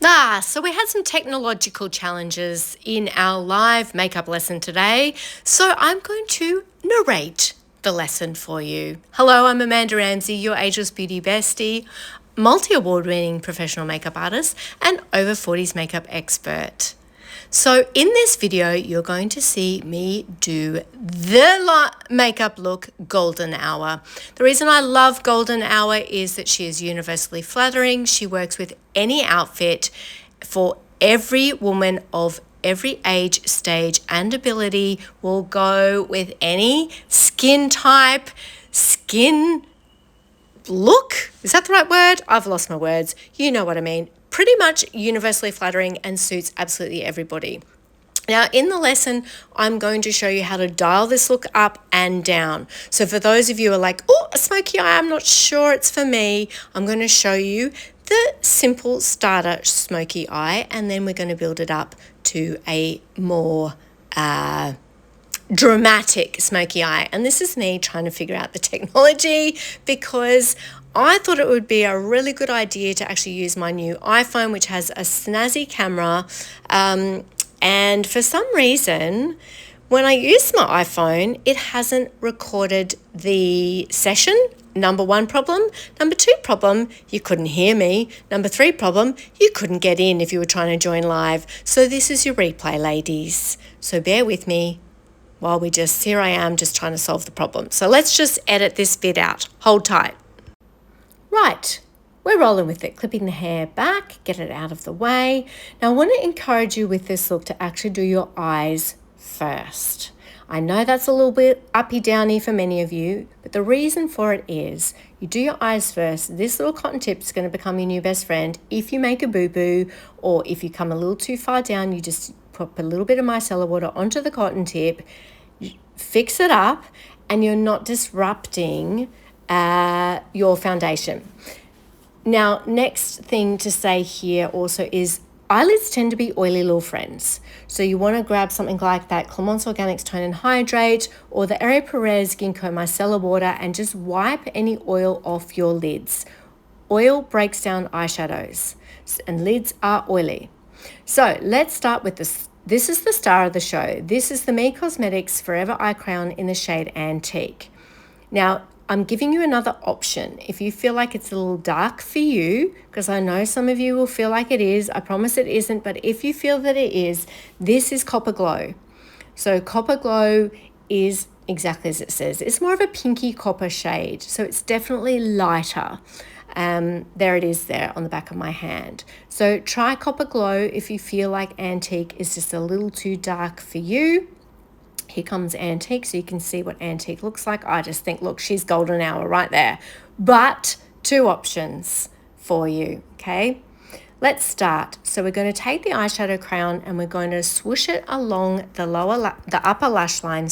So we had some technological challenges in our live makeup lesson today. So I'm going to narrate the lesson for you. Hello, I'm Amanda Ramsey, your Ageless Beauty bestie, multi-award winning professional makeup artist, and over 40s makeup expert. So in this video, you're going to see me do the makeup look golden hour. The reason I love golden hour is that she is universally flattering. She works with any outfit for every woman of every age, stage, and ability, will go with any skin type, skin look. Is that the right word? I've lost my words. You know what I mean. Pretty much universally flattering and suits absolutely everybody. Now, in the lesson, I'm going to show you how to dial this look up and down. So for those of you who are like, oh, a smoky eye, I'm not sure it's for me, I'm going to show you the simple starter smoky eye, and then we're going to build it up to a more dramatic smoky eye. And this is me trying to figure out the technology, because I thought it would be a really good idea to actually use my new iPhone, which has a snazzy camera. And for some reason, when I use my iPhone, it hasn't recorded the session. Number one problem. Number two problem, you couldn't hear me. Number three problem, you couldn't get in if you were trying to join live. So this is your replay, ladies. So bear with me while here I am just trying to solve the problem. So let's just edit this bit out. Hold tight. Right, we're rolling with it, clipping the hair back, get it out of the way. Now I want to encourage you with this look to actually do your eyes first. I know that's a little bit uppy-downy for many of you, but the reason for it is you do your eyes first. This little cotton tip is going to become your new best friend. If you make a boo-boo, or if you come a little too far down, you just put a little bit of micellar water onto the cotton tip, fix it up, and you're not disrupting your foundation. Now, next thing to say here also is eyelids tend to be oily little friends. So you want to grab something like that Clemence Organics Tone and Hydrate, or the Ere Perez Ginkgo Micellar Water, and just wipe any oil off your lids. Oil breaks down eyeshadows, and lids are oily. So let's start with this. This is the star of the show. This is the Me Cosmetics Forever Eye Crayon in the shade Antique. Now, I'm giving you another option. If you feel like it's a little dark for you, because I know some of you will feel like it is, I promise it isn't, but if you feel that it is, this is Copper Glow. So Copper Glow is exactly as it says. It's more of a pinky copper shade, so it's definitely lighter. There it is there on the back of my hand. So try Copper Glow if you feel like Antique is just a little too dark for you. Here comes Antique, so you can see what Antique looks like. I just think, look, she's golden hour right there. But two options for you, okay? Let's start. So we're going to take the eyeshadow crayon and we're going to swoosh it along the upper lash line,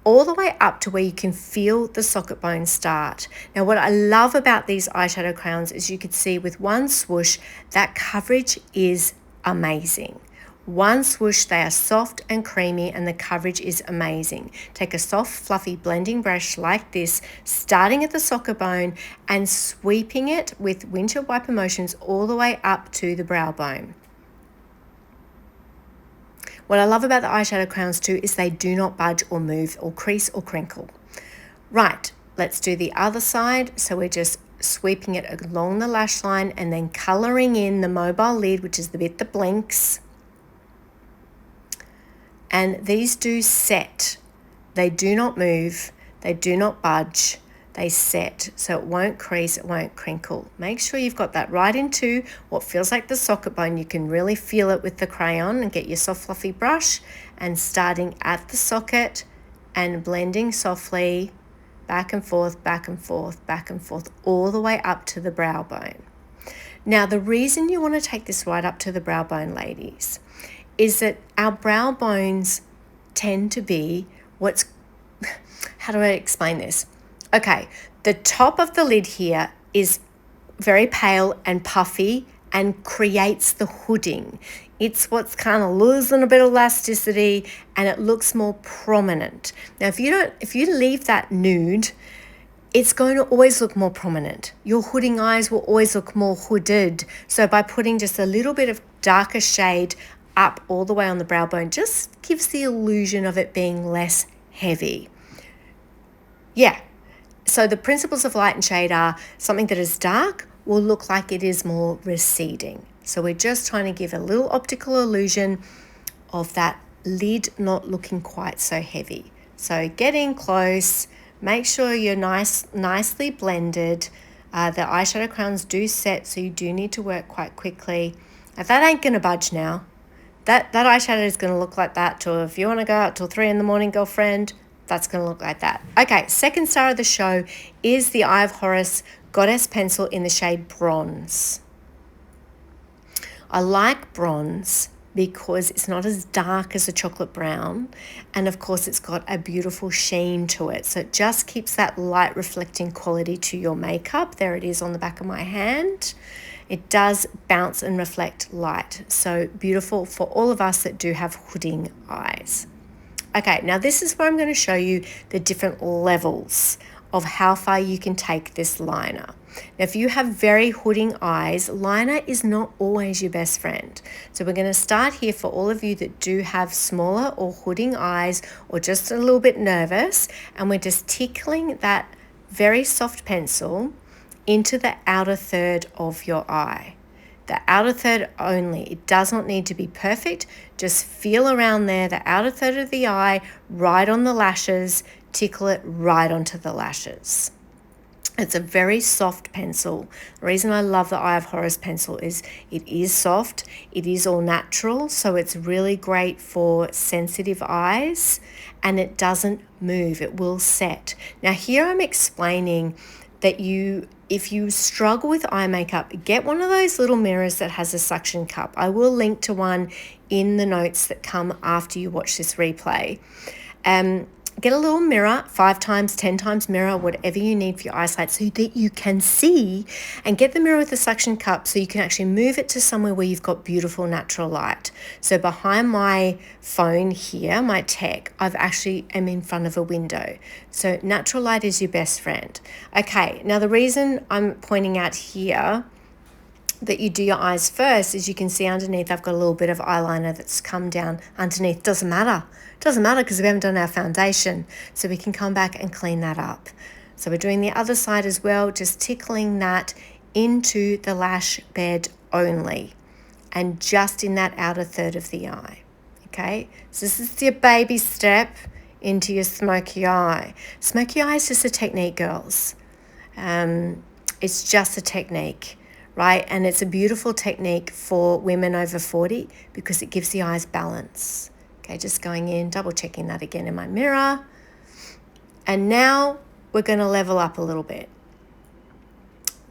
all the way up to where you can feel the socket bone start. Now, what I love about these eyeshadow crayons is you can see with one swoosh, that coverage is amazing. One swoosh, they are soft and creamy, and the coverage is amazing. Take a soft, fluffy blending brush like this, starting at the socket bone and sweeping it with windshield wiper motions all the way up to the brow bone. What I love about the eyeshadow crayons too is they do not budge or move or crease or crinkle. Right, let's do the other side. So we're just sweeping it along the lash line and then colouring in the mobile lid, which is the bit that blinks. And these do set. They do not move. They do not budge. They set. So it won't crease, it won't crinkle. Make sure you've got that right into what feels like the socket bone. You can really feel it with the crayon, and get your soft fluffy brush and starting at the socket and blending softly back and forth, back and forth, back and forth, all the way up to the brow bone. Now, the reason you want to take this right up to the brow bone, ladies, is that our brow bones tend to be how do I explain this? Okay, the top of the lid here is very pale and puffy and creates the hooding. It's what's kind of losing a bit of elasticity, and it looks more prominent. Now, if you leave that nude, it's going to always look more prominent. Your hooding eyes will always look more hooded. So by putting just a little bit of darker shade up all the way on the brow bone, just gives the illusion of it being less heavy. Yeah, so the principles of light and shade are something that is dark will look like it is more receding. So we're just trying to give a little optical illusion of that lid not looking quite so heavy. So get in close, make sure you're nicely blended. The eyeshadow crowns do set, so you do need to work quite quickly. Now, that ain't going to budge now. That eyeshadow is going to look like that till, if you want to go out till 3 in the morning, girlfriend, that's going to look like that. Okay, second star of the show is the Eye of Horus Goddess Pencil in the shade Bronze. I like bronze because it's not as dark as a chocolate brown, and of course it's got a beautiful sheen to it, so it just keeps that light reflecting quality to your makeup. There it is on the back of my hand. It does bounce and reflect light, so beautiful for all of us that do have hooding eyes. Okay, now this is where I'm going to show you the different levels of how far you can take this liner. Now, if you have very hooding eyes, liner is not always your best friend. So we're going to start here for all of you that do have smaller or hooding eyes or just a little bit nervous, and we're just tickling that very soft pencil into the outer third of your eye. The outer third only. It does not need to be perfect. Just feel around there, the outer third of the eye, right on the lashes, tickle it right onto the lashes. It's a very soft pencil. The reason I love the Eye of Horus pencil is it is soft, it is all natural, so it's really great for sensitive eyes, and it doesn't move, it will set. Now here I'm explaining that if you struggle with eye makeup, get one of those little mirrors that has a suction cup. I will link to one in the notes that come after you watch this replay. Get a little mirror, 5 times, 10 times mirror, whatever you need for your eyesight, so that you can see, and get the mirror with the suction cup so you can actually move it to somewhere where you've got beautiful natural light. So behind my phone here, my tech, I've actually am in front of a window. So natural light is your best friend. Okay, now the reason I'm pointing out here that you do your eyes first is you can see underneath I've got a little bit of eyeliner that's come down underneath. Doesn't matter because we haven't done our foundation, so we can come back and clean that up. So we're doing the other side as well, just tickling that into the lash bed only, and just in that outer third of the eye. Okay, so this is your baby step into your smoky eye. Smoky eye is just a technique, girls. It's just a technique, right? And it's a beautiful technique for women over 40 because it gives the eyes balance. Okay, just going in, double checking that again in my mirror. And now we're going to level up a little bit.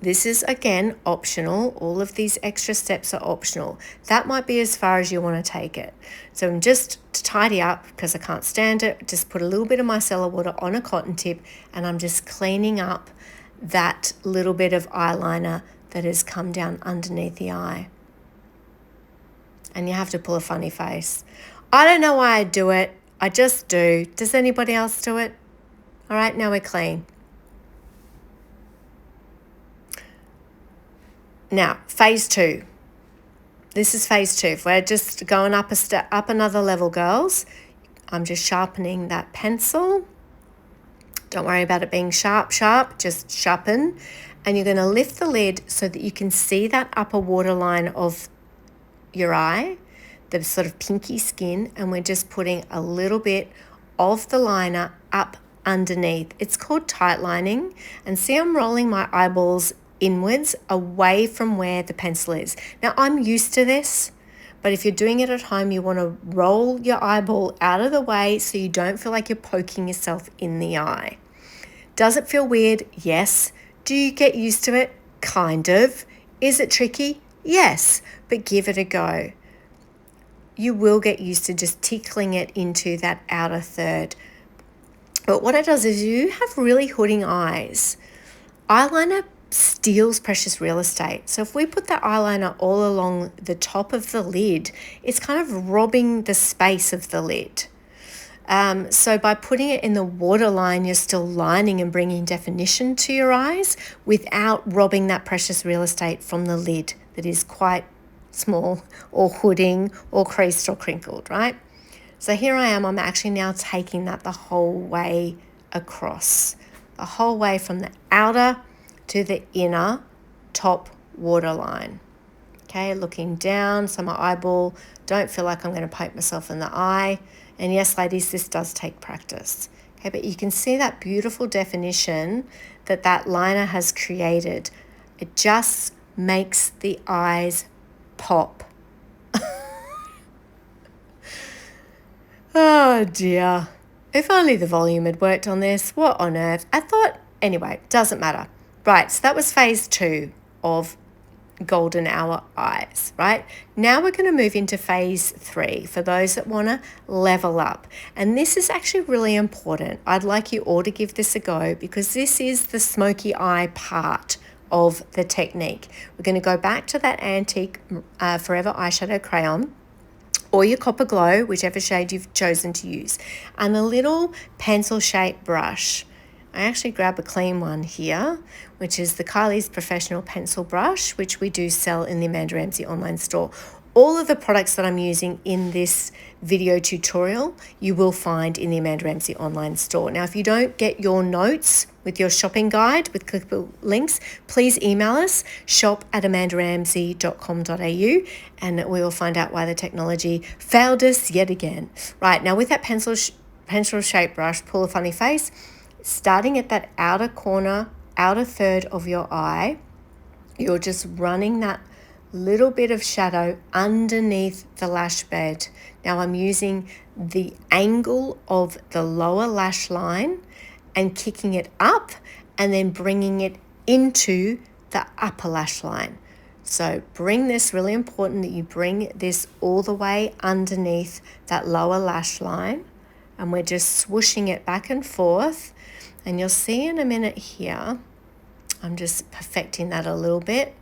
This is, again, optional. All of these extra steps are optional. That might be as far as you want to take it. So I'm just to tidy up, because I can't stand it, just put a little bit of micellar water on a cotton tip, and I'm just cleaning up that little bit of eyeliner that has come down underneath the eye. And you have to pull a funny face. I don't know why I do it. I just do. Does anybody else do it? All right, now we're clean. Now, phase 2. This is phase 2. If we're just going up a step, up another level, girls, I'm just sharpening that pencil. Don't worry about it being sharp, just sharpen. And you're going to lift the lid so that you can see that upper waterline of your eye, the sort of pinky skin, and we're just putting a little bit of the liner up underneath. It's called tight lining. And see, I'm rolling my eyeballs inwards away from where the pencil is. Now, I'm used to this, but if you're doing it at home, you want to roll your eyeball out of the way so you don't feel like you're poking yourself in the eye. Does it feel weird? Yes. Do you get used to it? Kind of. Is it tricky? Yes, but give it a go. You will get used to just tickling it into that outer third. But what it does is, you have really hooding eyes. Eyeliner steals precious real estate. So if we put that eyeliner all along the top of the lid, it's kind of robbing the space of the lid. So by putting it in the waterline, you're still lining and bringing definition to your eyes without robbing that precious real estate from the lid that is quite small or hooding or creased or crinkled, right? So here I am, I'm actually now taking that the whole way across, the whole way from the outer to the inner top waterline. Okay, looking down, so my eyeball, don't feel like I'm going to poke myself in the eye. And yes, ladies, this does take practice. Okay, but you can see that beautiful definition that that liner has created. It just makes the eyes pop. Oh dear. If only the volume had worked on this. What on earth? I thought, anyway, doesn't matter. Right, so that was phase 2 of golden hour eyes, right? Now we're going to move into phase 3 for those that want to level up. And this is actually really important. I'd like you all to give this a go because this is the smoky eye part of the technique. We're going to go back to that antique Forever eyeshadow crayon or your Copper Glow, whichever shade you've chosen to use, and a little pencil-shaped brush. I actually grab a clean one here, which is the Kylie's Professional Pencil Brush, which we do sell in the Amanda Ramsey online store. All of the products that I'm using in this video tutorial, you will find in the Amanda Ramsey online store. Now, if you don't get your notes with your shopping guide with clickable links, please email us, shop@amandaramsey.com.au, and we will find out why the technology failed us yet again. Right, now with that pencil-shaped brush, pull a funny face, starting at that outer corner, outer third of your eye, you're just running that little bit of shadow underneath the lash bed. Now I'm using the angle of the lower lash line and kicking it up and then bringing it into the upper lash line. So bring this, really important that you bring this all the way underneath that lower lash line, and we're just swooshing it back and forth. And you'll see in a minute here, I'm just perfecting that a little bit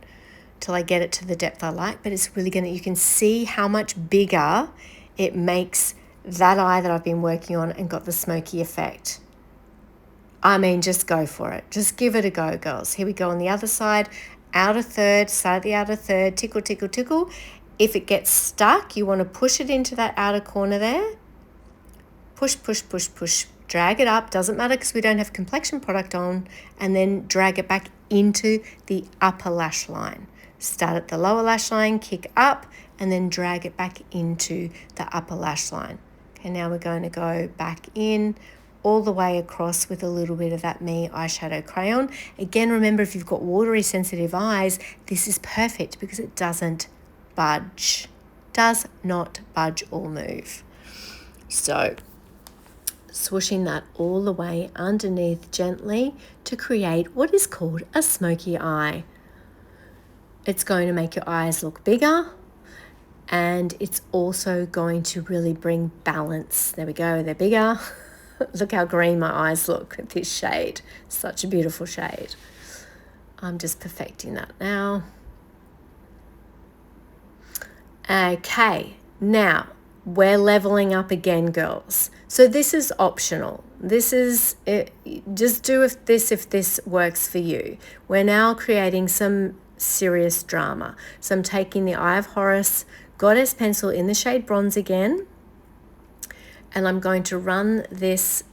till I get it to the depth I like, but it's really you can see how much bigger it makes that eye that I've been working on and got the smoky effect. I mean, just go for it. Just give it a go, girls. Here we go on the other side, outer third, side of the outer third, tickle, tickle, tickle. If it gets stuck, you want to push it into that outer corner there. Push, push, push, push. Drag it up, doesn't matter because we don't have complexion product on, and then drag it back into the upper lash line. Start at the lower lash line, kick up, and then drag it back into the upper lash line. Okay, now we're going to go back in all the way across with a little bit of that Me eyeshadow crayon. Again, remember, if you've got watery sensitive eyes, this is perfect because it doesn't budge. Does not budge or move. So swooshing that all the way underneath gently to create what is called a smoky eye. It's going to make your eyes look bigger, and it's also going to really bring balance. There we go, they're bigger. Look how green my eyes look with this shade. Such a beautiful shade. I'm just perfecting that now. Okay, now we're leveling up again, girls. So this is optional. This is it. Just do if this works for you. We're now creating some serious drama. So I'm taking the Eye of Horus Goddess pencil in the shade bronze again, and I'm going to run this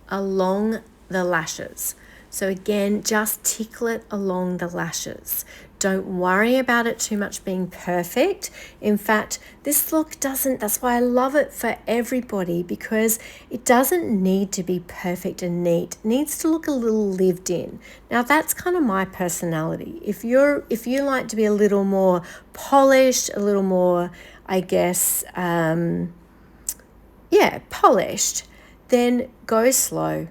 along the lashes. So again, just tickle it along the lashes. Don't worry about it too much being perfect. In fact, this look that's why I love it for everybody, because it doesn't need to be perfect and neat. It needs to look a little lived in. Now that's kind of my personality. If you like to be a little more polished, a little more, I guess, polished, then go slow.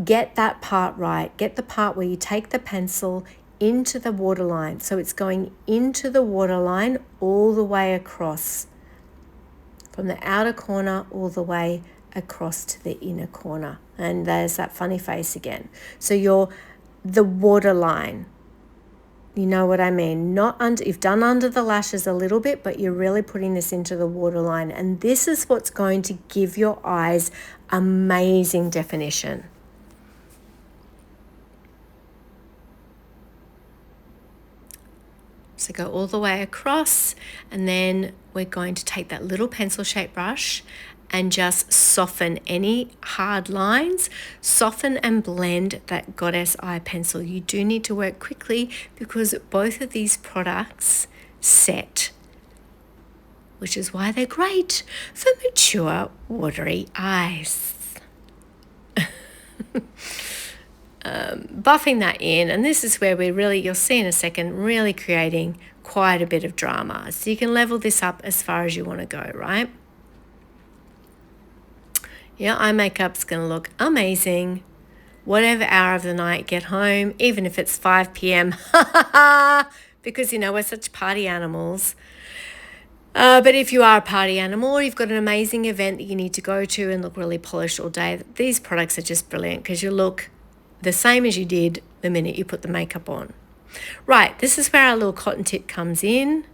Get that part right. Get the part where you take the pencil into the waterline. So it's going into the waterline all the way across, from the outer corner all the way across to the inner corner. And there's that funny face again. So the waterline. You know what I mean? Not under, you've done under the lashes a little bit, but you're really putting this into the waterline. And this is what's going to give your eyes amazing definition. So go all the way across, and then we're going to take that little pencil shaped brush and just soften any hard lines, soften and blend that goddess eye pencil. You do need to work quickly because both of these products set, which is why they're great for mature, watery eyes. Buffing that in, and this is where we're really, you'll see in a second, really creating quite a bit of drama. So you can level this up as far as you want to go, right? Your eye makeup's going to look amazing whatever hour of the night get home, even if it's 5 p.m. because, you know, we're such party animals. But if you are a party animal or you've got an amazing event that you need to go to and look really polished all day, these products are just brilliant because you look the same as you did the minute you put the makeup on. Right, this is where our little cotton tip comes in.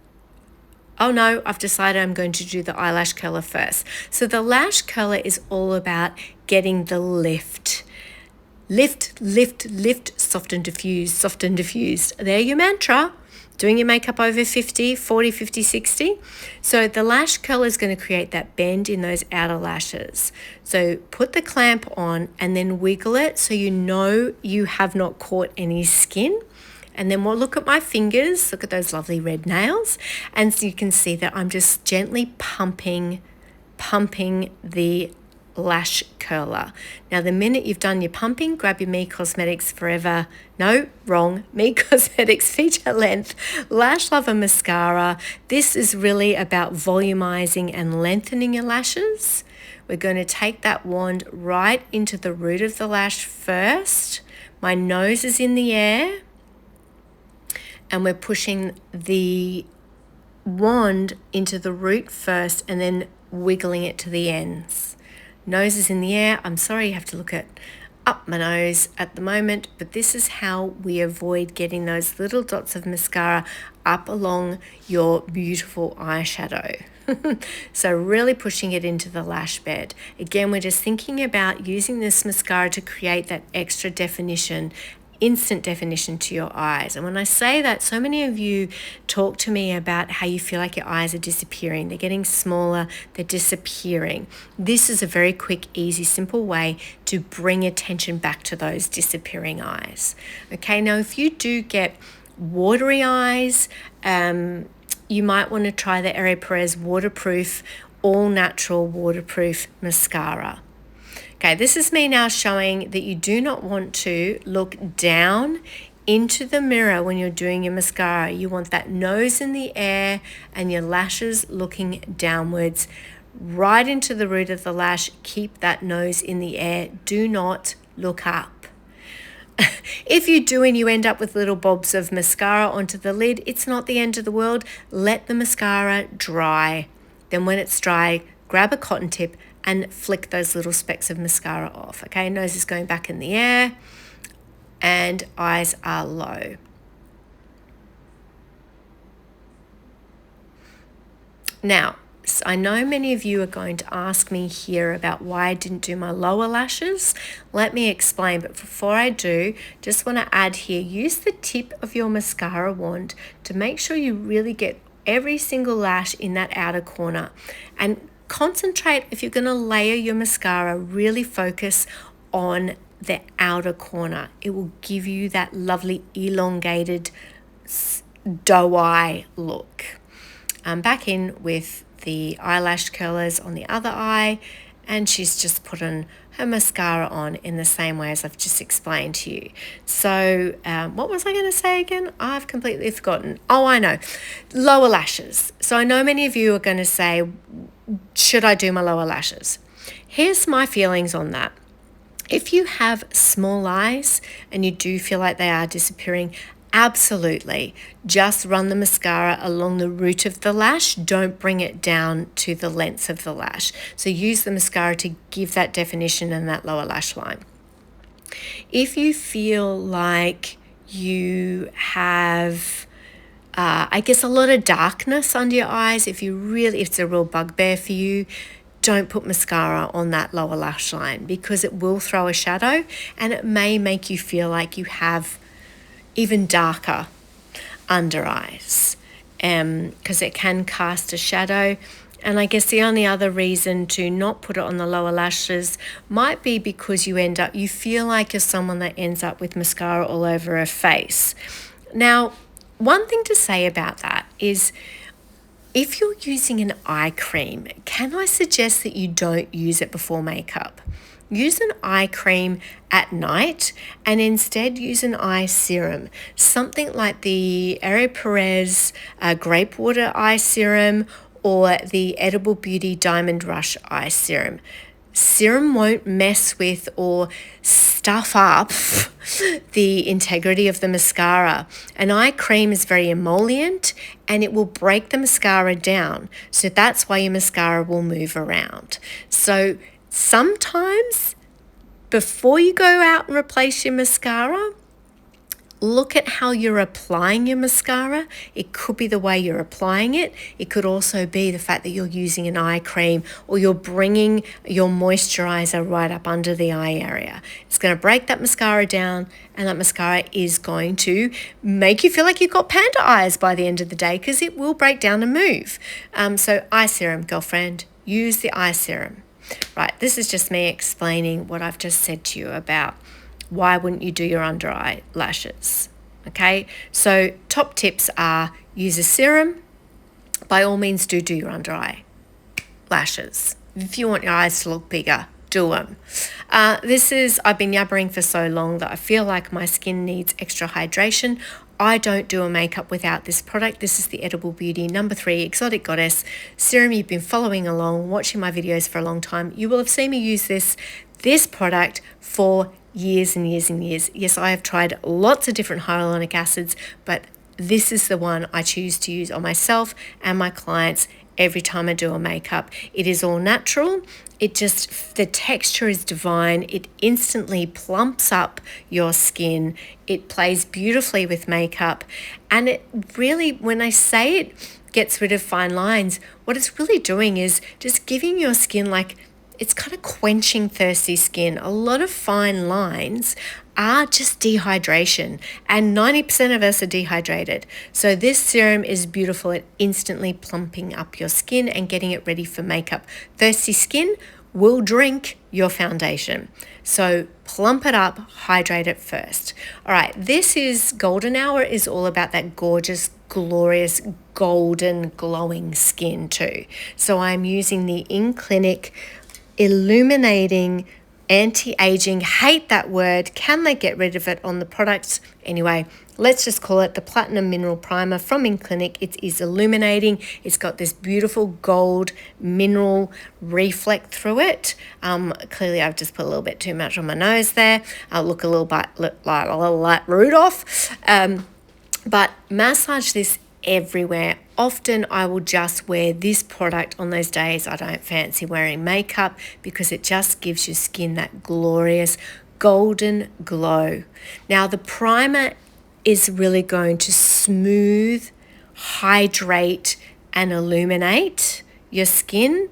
Oh no, I've decided I'm going to do the eyelash curler first. So the lash curler is all about getting the lift. Lift, lift, lift, soft and diffused, soft and diffused. There your mantra. Doing your makeup over 50, 40, 50, 60. So the lash curler is going to create that bend in those outer lashes. So put the clamp on and then wiggle it so you know you have not caught any skin. And then we'll look at my fingers, look at those lovely red nails. And so you can see that I'm just gently pumping the lash curler. Now the minute you've done your pumping, grab your Me Cosmetics Forever, no, wrong, Me Cosmetics Feature Length Lash Lover Mascara. This is really about volumizing and lengthening your lashes. We're going to take that wand right into the root of the lash first. My nose is in the air and we're pushing the wand into the root first and then wiggling it to the ends. Nose is in the air. I'm sorry you have to look at up my nose at the moment, but this is how we avoid getting those little dots of mascara up along your beautiful eyeshadow. So really pushing it into the lash bed. Again, we're just thinking about using this mascara to create that extra definition, instant definition to your eyes. And when I say that, so many of you talk to me about how you feel like your eyes are disappearing. They're getting smaller, they're disappearing. This is a very quick, easy, simple way to bring attention back to those disappearing eyes. Okay, now if you do get watery eyes, you might want to try the Ere Perez waterproof, all natural waterproof mascara. Okay, this is me now showing that you do not want to look down into the mirror when you're doing your mascara. You want that nose in the air and your lashes looking downwards, right into the root of the lash. Keep that nose in the air. Do not look up. If you do and you end up with little bobs of mascara onto the lid, it's not the end of the world. Let the mascara dry. Then when it's dry, grab a cotton tip and flick those little specks of mascara off. Okay, nose is going back in the air and eyes are low. Now, I know many of you are going to ask me here about why I didn't do my lower lashes. Let me explain, but before I do, just want to add here, use the tip of your mascara wand to make sure you really get every single lash in that outer corner. And concentrate, if you're going to layer your mascara, really focus on the outer corner. It will give you that lovely elongated doe eye look. I'm back in with the eyelash curlers on the other eye, and she's just put her mascara on in the same way as I've just explained to you. So what was I going to say again? I've completely forgotten. Oh, I know. Lower lashes. So I know many of you are going to say, should I do my lower lashes? Here's my feelings on that. If you have small eyes and you do feel like they are disappearing, absolutely. Just run the mascara along the root of the lash. Don't bring it down to the length of the lash. So use the mascara to give that definition and that lower lash line. If you feel like you have I guess a lot of darkness under your eyes. If it's a real bugbear for you, don't put mascara on that lower lash line because it will throw a shadow and it may make you feel like you have even darker under eyes because it can cast a shadow. And I guess the only other reason to not put it on the lower lashes might be because you feel like you're someone that ends up with mascara all over her face. Now, one thing to say about that is if you're using an eye cream, can I suggest that you don't use it before makeup? Use an eye cream at night and instead use an eye serum. Something like the Perez Grape Water Eye Serum or the Edible Beauty Diamond Rush Eye Serum. Serum won't mess with or stuff up the integrity of the mascara. An eye cream is very emollient and it will break the mascara down. So that's why your mascara will move around. So sometimes before you go out and replace your mascara, look at how you're applying your mascara. It could be the way you're applying it. It could also be the fact that you're using an eye cream or you're bringing your moisturizer right up under the eye area. It's going to break that mascara down and that mascara is going to make you feel like you've got panda eyes by the end of the day because it will break down and move. So eye serum, girlfriend, use the eye serum. Right, this is just me explaining what I've just said to you about why wouldn't you do your under eye lashes? Okay, so top tips are use a serum. By all means, do your under eye lashes. If you want your eyes to look bigger, do them. I've been yabbering for so long that I feel like my skin needs extra hydration. I don't do a makeup without this product. This is the Edible Beauty No. 3 Exotic Goddess Serum. You've been following along, watching my videos for a long time. You will have seen me use this product for years and years and years. Yes, I have tried lots of different hyaluronic acids, but this is the one I choose to use on myself and my clients every time I do a makeup. It is all natural. The texture is divine. It instantly plumps up your skin. It plays beautifully with makeup. And it really, when I say it gets rid of fine lines, what it's really doing is just giving your skin it's kind of quenching thirsty skin. A lot of fine lines are just dehydration, and 90% of us are dehydrated. So this serum is beautiful at instantly plumping up your skin and getting it ready for makeup. Thirsty skin will drink your foundation. So plump it up, hydrate it first. All right, this is Golden Hour is all about that gorgeous, glorious, golden, glowing skin too. So I'm using the In-Clinic Illuminating Anti-Aging, hate that word. Can they get rid of it on the products? Anyway, let's just call it the Platinum Mineral Primer from In-Clinic. It is illuminating. It's got this beautiful gold mineral reflect through it. Clearly, I've just put a little bit too much on my nose there. I'll look a little like Rudolph. But massage this everywhere. Often I will just wear this product on those days I don't fancy wearing makeup because it just gives your skin that glorious golden glow. Now the primer is really going to smooth, hydrate and illuminate your skin.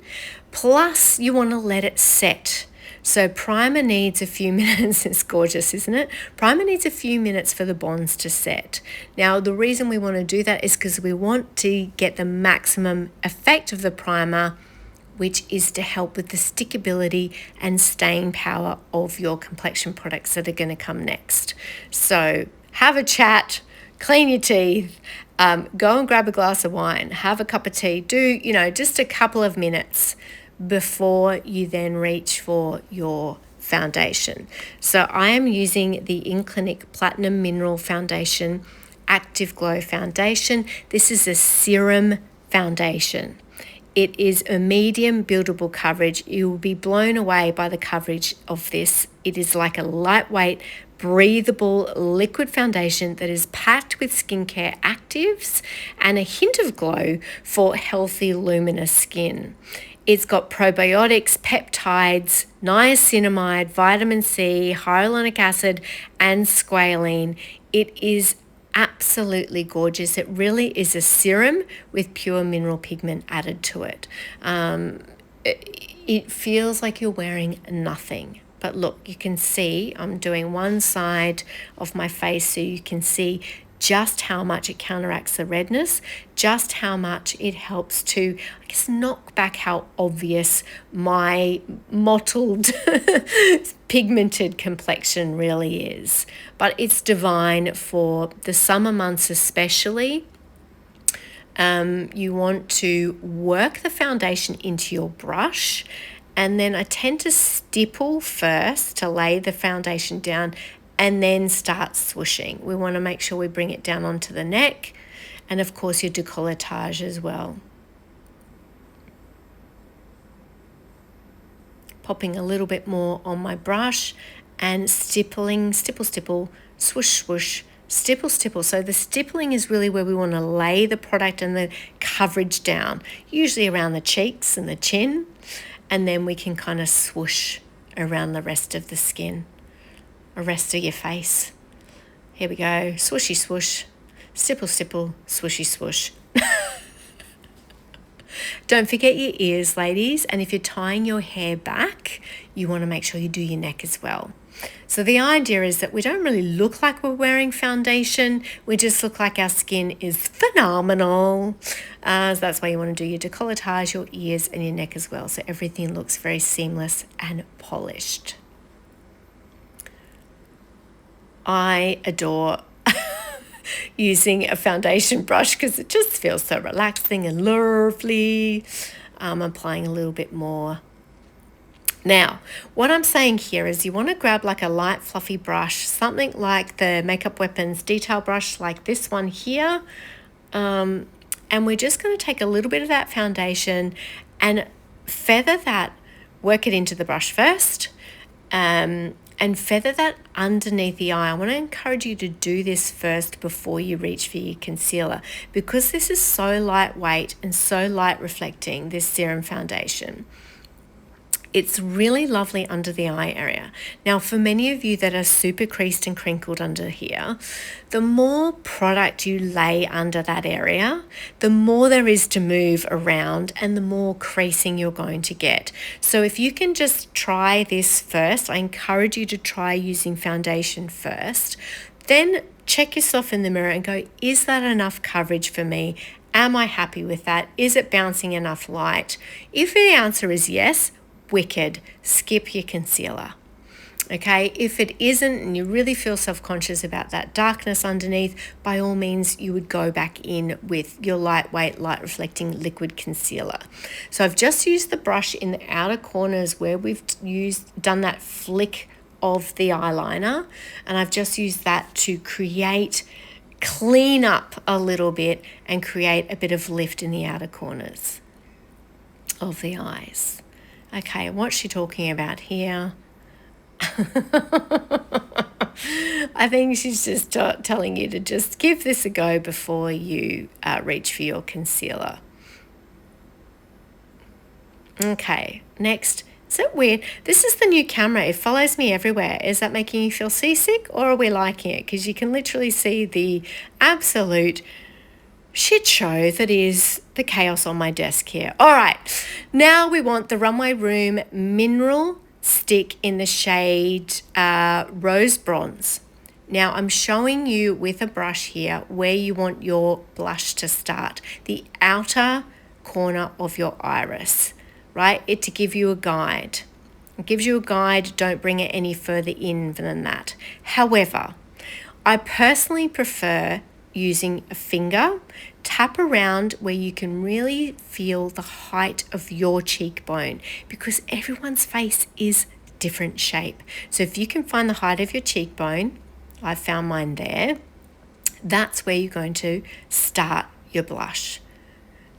Plus you want to let it set. So primer needs a few minutes. It's gorgeous, isn't it? Primer needs a few minutes for the bonds to set. Now, the reason we want to do that is because we want to get the maximum effect of the primer, which is to help with the stickability and staying power of your complexion products that are going to come next. So have a chat, clean your teeth, go and grab a glass of wine, have a cup of tea, do, just a couple of minutes before you then reach for your foundation. So I am using the In-Clinic Platinum Mineral Foundation Active Glow Foundation. This is a serum foundation. It is a medium buildable coverage. You will be blown away by the coverage of this. It is like a lightweight, breathable liquid foundation that is packed with skincare actives and a hint of glow for healthy, luminous skin. It's got probiotics, peptides, niacinamide, vitamin C, hyaluronic acid, and squalene. It is absolutely gorgeous. It really is a serum with pure mineral pigment added to it. It feels like you're wearing nothing. But look, you can see I'm doing one side of my face so you can see just how much it counteracts the redness, just how much it helps to, I guess, knock back how obvious my mottled, pigmented complexion really is. But it's divine for the summer months especially. You want to work the foundation into your brush, and then I tend to stipple first to lay the foundation down and then start swooshing. We want to make sure we bring it down onto the neck, and of course your décolletage as well. Popping a little bit more on my brush and stippling, stipple, stipple, swoosh, swoosh, stipple, stipple. So the stippling is really where we want to lay the product and the coverage down, usually around the cheeks and the chin, and then we can kind of swoosh around the rest of the skin, the rest of your face. Here we go, swooshy swoosh, stipple, stipple, swooshy swoosh. Don't forget your ears, ladies, and if you're tying your hair back, you want to make sure you do your neck as well. So the idea is that we don't really look like we're wearing foundation, we just look like our skin is phenomenal. So that's why you want to do your décolletage, your ears and your neck as well, so everything looks very seamless and polished. I adore using a foundation brush because it just feels so relaxing and lovely. I'm applying a little bit more. Now, what I'm saying here is you want to grab like a light fluffy brush, something like the Makeup Weapons detail brush like this one here. And we're just going to take a little bit of that foundation and feather that, work it into the brush first. And feather that underneath the eye. I want to encourage you to do this first before you reach for your concealer, because this is so lightweight and so light reflecting, this serum foundation. It's really lovely under the eye area. Now, for many of you that are super creased and crinkled under here, the more product you lay under that area, the more there is to move around and the more creasing you're going to get. So if you can just try this first, I encourage you to try using foundation first, then check yourself in the mirror and go, is that enough coverage for me? Am I happy with that? Is it bouncing enough light? If the answer is yes, wicked, skip your concealer. Okay, if it isn't and you really feel self-conscious about that darkness underneath, by all means you would go back in with your lightweight, light reflecting liquid concealer. So I've just used the brush in the outer corners where we've done that flick of the eyeliner, and I've just used that to clean up a little bit and create a bit of lift in the outer corners of the eyes. Okay, what's she talking about here? I think she's just telling you to just give this a go before you reach for your concealer. Okay, next. Is it weird? This is the new camera. It follows me everywhere. Is that making you feel seasick, or are we liking it? Because you can literally see the absolute shit show that is the chaos on my desk here. All right, now we want the Runway Room Mineral Stick in the shade Rose Bronze. Now I'm showing you with a brush here where you want your blush to start, the outer corner of your iris, right? It to give you a guide. It gives you a guide, don't bring it any further in than that. However, I personally prefer using a finger, tap around where you can really feel the height of your cheekbone, because everyone's face is different shape. So if you can find the height of your cheekbone, I found mine there, that's where you're going to start your blush.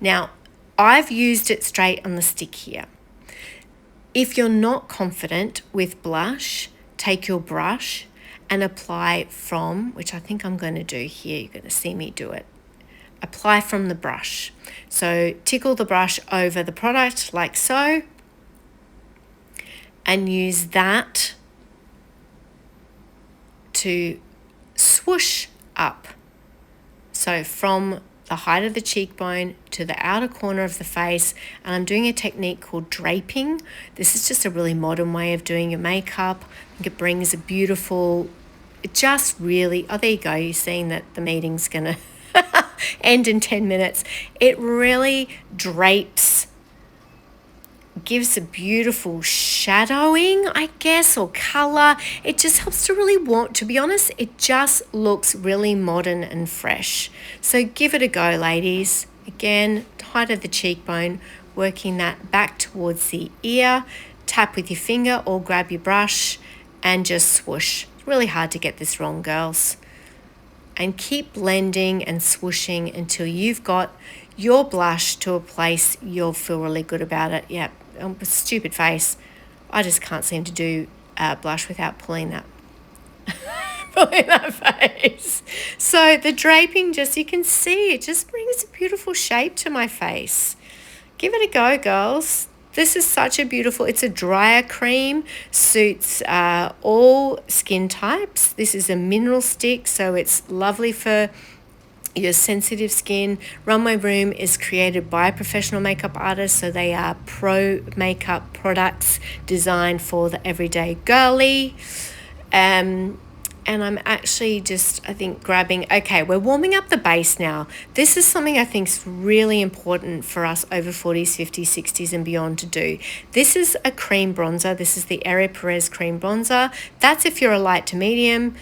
Now, I've used it straight on the stick here. If you're not confident with blush, take your brush and apply from, which I think I'm going to do here, you're going to see me do it. Apply from the brush. So tickle the brush over the product like so, and use that to swoosh up So from the height of the cheekbone to the outer corner of the face, and I'm doing a technique called draping. This is just a really modern way of doing your makeup. I think it brings a beautiful, it just really, oh, there you go, you're seeing that the meeting's gonna end in 10 minutes. It really drapes, gives a beautiful shadowing, I guess, or color. It just helps to really want, to be honest, it just looks really modern and fresh. So give it a go, ladies. Again, height of the cheekbone, working that back towards the ear. Tap with your finger or grab your brush and just swoosh. It's really hard to get this wrong, girls. And keep blending and swooshing until you've got your blush to a place you'll feel really good about it. Yep, stupid face. I just can't seem to do blush without pulling that face. So the draping, just, you can see, it just brings a beautiful shape to my face. Give it a go, girls. This is such a beautiful, it's a drier cream, suits all skin types. This is a mineral stick, so it's lovely for your sensitive skin. Runway Room is created by professional makeup artists, so they are pro makeup products designed for the everyday girly. And I'm actually just, I think, grabbing, okay, we're warming up the base now. This is something I think is really important for us over 40s, 50s, 60s and beyond to do. This is a cream bronzer. This is the Ere Perez cream bronzer. That's if you're a light to medium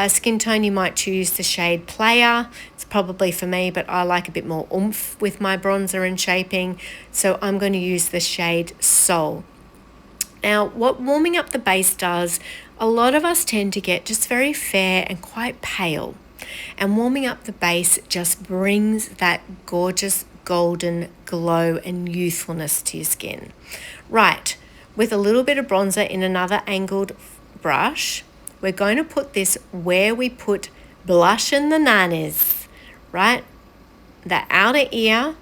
skin tone, you might choose the shade Player. It's probably for me, but I like a bit more oomph with my bronzer and shaping. So I'm going to use the shade Soul. Now, what warming up the base does, a lot of us tend to get just very fair and quite pale. And warming up the base just brings that gorgeous golden glow and youthfulness to your skin. Right, with a little bit of bronzer in another angled brush, we're going to put this where we put blush in the nanas, right? The outer ear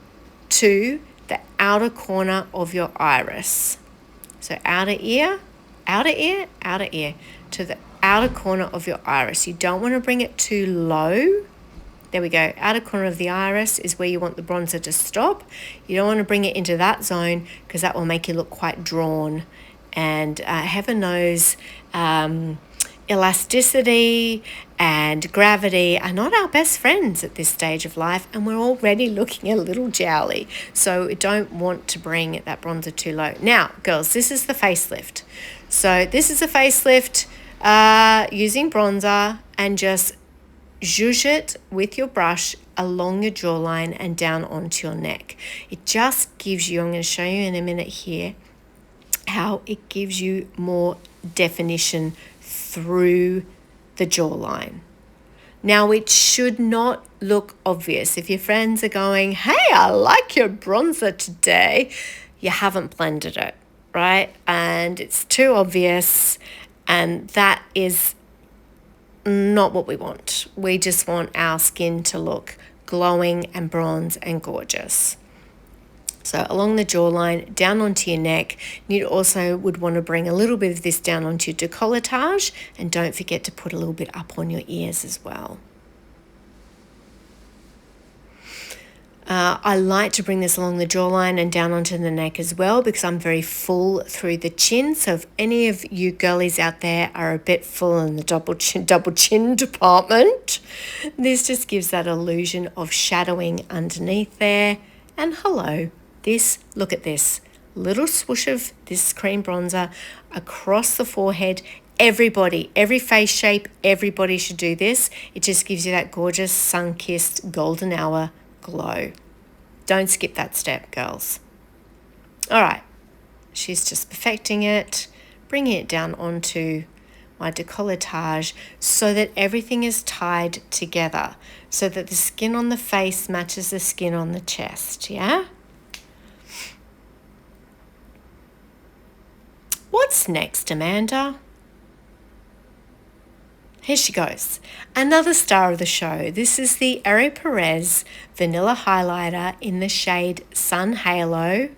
to the outer corner of your iris. So outer ear to the outer corner of your iris. You don't want to bring it too low. There we go. Outer corner of the iris is where you want the bronzer to stop. You don't want to bring it into that zone because that will make you look quite drawn. And heaven knows elasticity and gravity are not our best friends at this stage of life, and we're already looking a little jowly, so we don't want to bring that bronzer too low. Now, girls, this is the facelift. So this is a facelift using bronzer, and just zhuzh it with your brush along your jawline and down onto your neck. It just gives you, I'm going to show you in a minute here, how it gives you more definition through the jawline. Now, it should not look obvious. If your friends are going, hey, I like your bronzer today, you haven't blended it, right? And it's too obvious, and that is not what we want. We just want our skin to look glowing and bronze and gorgeous. So along the jawline, down onto your neck. You also would want to bring a little bit of this down onto your décolletage, and don't forget to put a little bit up on your ears as well. I like to bring this along the jawline and down onto the neck as well, because I'm very full through the chin. So if any of you girlies out there are a bit full in the double chin department, this just gives that illusion of shadowing underneath there. And hello. Look at this little swoosh of this cream bronzer across the forehead. Everybody, every face shape, everybody should do this. It just gives you that gorgeous sun-kissed golden hour glow. Don't skip that step, girls. All right, she's just perfecting it, bringing it down onto my décolletage so that everything is tied together, so that the skin on the face matches the skin on the chest, yeah? What's next, Amanda? Here she goes. Another star of the show. This is the Ere Perez Vanilla Highlighter in the shade Sun Halo.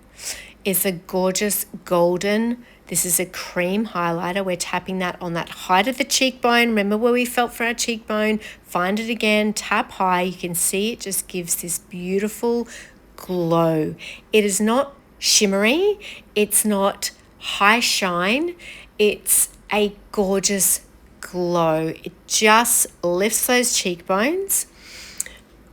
It's a gorgeous golden. This is a cream highlighter. We're tapping that on that height of the cheekbone. Remember where we felt for our cheekbone? Find it again, tap high. You can see it just gives this beautiful glow. It is not shimmery. It's not high shine. It's a gorgeous glow. It just lifts those cheekbones.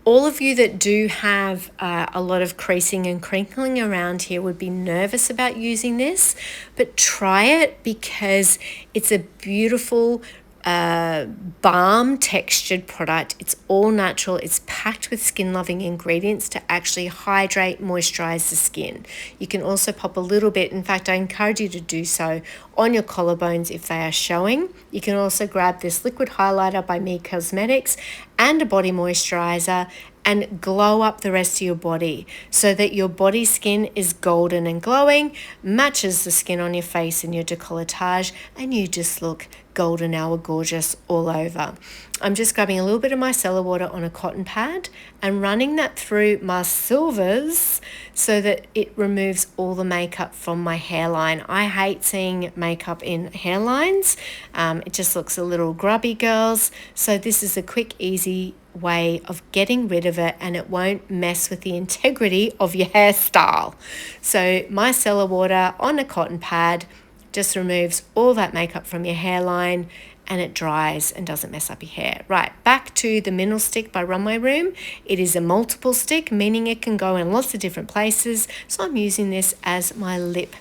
All of you that do have a lot of creasing and crinkling around here would be nervous about using this, but try it because it's a beautiful balm textured product. It's all natural. It's packed with skin loving ingredients to actually hydrate, moisturize the skin. You can also pop a little bit, in fact I encourage you to do so, on your collarbones if they are showing. You can also grab this liquid highlighter by Me Cosmetics and a body moisturizer and glow up the rest of your body so that your body skin is golden and glowing, matches the skin on your face and your décolletage, and you just look golden hour gorgeous all over. I'm just grabbing a little bit of micellar water on a cotton pad and running that through my silvers so that it removes all the makeup from my hairline. I hate seeing makeup in hairlines. It just looks a little grubby, girls. So this is a quick, easy way of getting rid of it, and it won't mess with the integrity of your hairstyle. So micellar water on a cotton pad just removes all that makeup from your hairline, and it dries and doesn't mess up your hair. Right, back to the mineral stick by Runway Room. It is a multiple stick, meaning it can go in lots of different places. So I'm using this as my lip.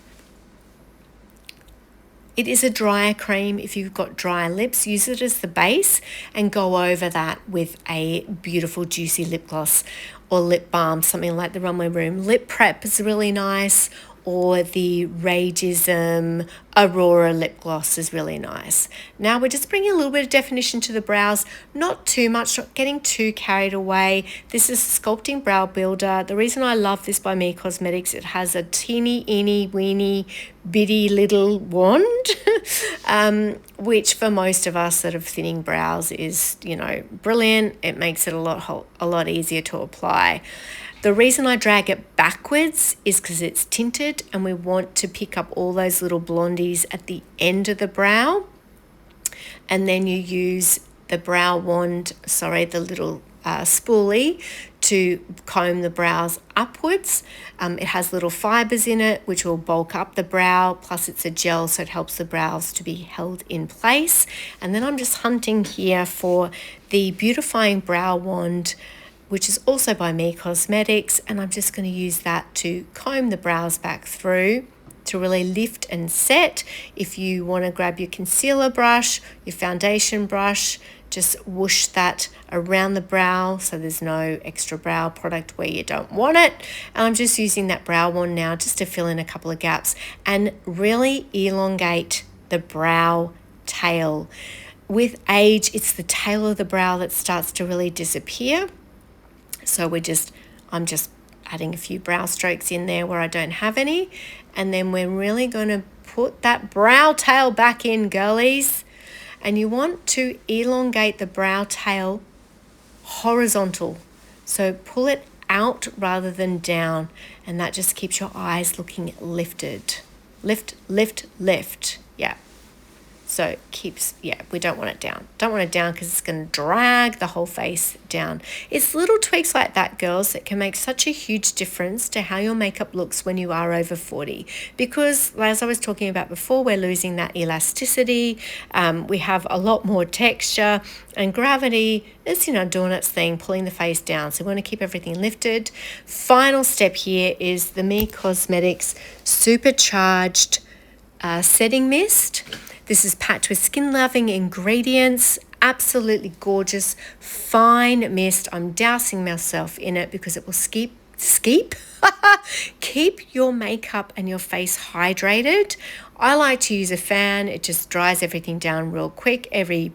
It is a drier cream. If you've got dry lips, use it as the base and go over that with a beautiful juicy lip gloss or lip balm, something like the Runway Room Lip Prep is really nice, or the Rageism Aurora lip gloss is really nice. Now we're just bringing a little bit of definition to the brows, not too much, not getting too carried away. This is Sculpting Brow Builder. The reason I love this by Me Cosmetics, it has a teeny, weeny, bitty little wand, which for most of us that have thinning brows is, you know, brilliant. It makes it a lot easier to apply. The reason I drag it backwards is because it's tinted and we want to pick up all those little blondies at the end of the brow. And then you use the brow wand, the little spoolie to comb the brows upwards. It has little fibers in it which will bulk up the brow, plus it's a gel so it helps the brows to be held in place. And then I'm just hunting here for the Beautifying Brow Wand, which is also by Me Cosmetics, and I'm just going to use that to comb the brows back through to really lift and set. If you want to grab your concealer brush, your foundation brush, just whoosh that around the brow so there's no extra brow product where you don't want it. And I'm just using that brow wand now just to fill in a couple of gaps and really elongate the brow tail. With age, it's the tail of the brow that starts to really disappear. So I'm just adding a few brow strokes in there where I don't have any. And then we're really going to put that brow tail back in, girlies. And you want to elongate the brow tail horizontal. So pull it out rather than down. And that just keeps your eyes looking lifted. Lift, lift, lift. Yeah. So it keeps, we don't want it down. Don't want it down because it's going to drag the whole face down. It's little tweaks like that, girls, that can make such a huge difference to how your makeup looks when you are over 40. Because, as I was talking about before, we're losing that elasticity. We have a lot more texture, and gravity is, doing its thing, pulling the face down. So we want to keep everything lifted. Final step here is the Me Cosmetics Supercharged Setting Mist. This is packed with skin-loving ingredients, absolutely gorgeous, fine mist. I'm dousing myself in it because it will keep your makeup and your face hydrated. I like to use a fan. It just dries everything down real quick. Every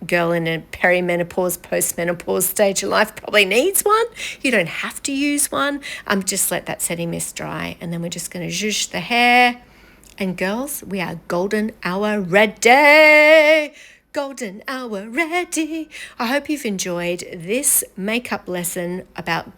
girl in a perimenopause, postmenopause stage of life probably needs one. You don't have to use one. Just let that setting mist dry, and then we're just going to zhuzh the hair. And girls, we are golden hour ready. Golden hour ready. I hope you've enjoyed this makeup lesson about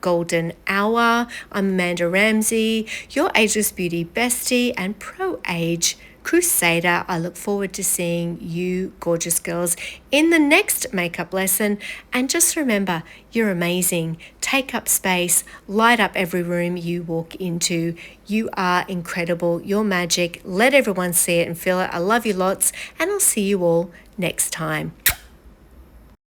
golden hour. I'm Amanda Ramsey, your ageless beauty bestie and pro-age crusader. I look forward to seeing you gorgeous girls in the next makeup lesson. And just remember, you're amazing. Take up space, light up every room you walk into. You are incredible. You're magic. Let everyone see it and feel it. I love you lots, and I'll see you all next time.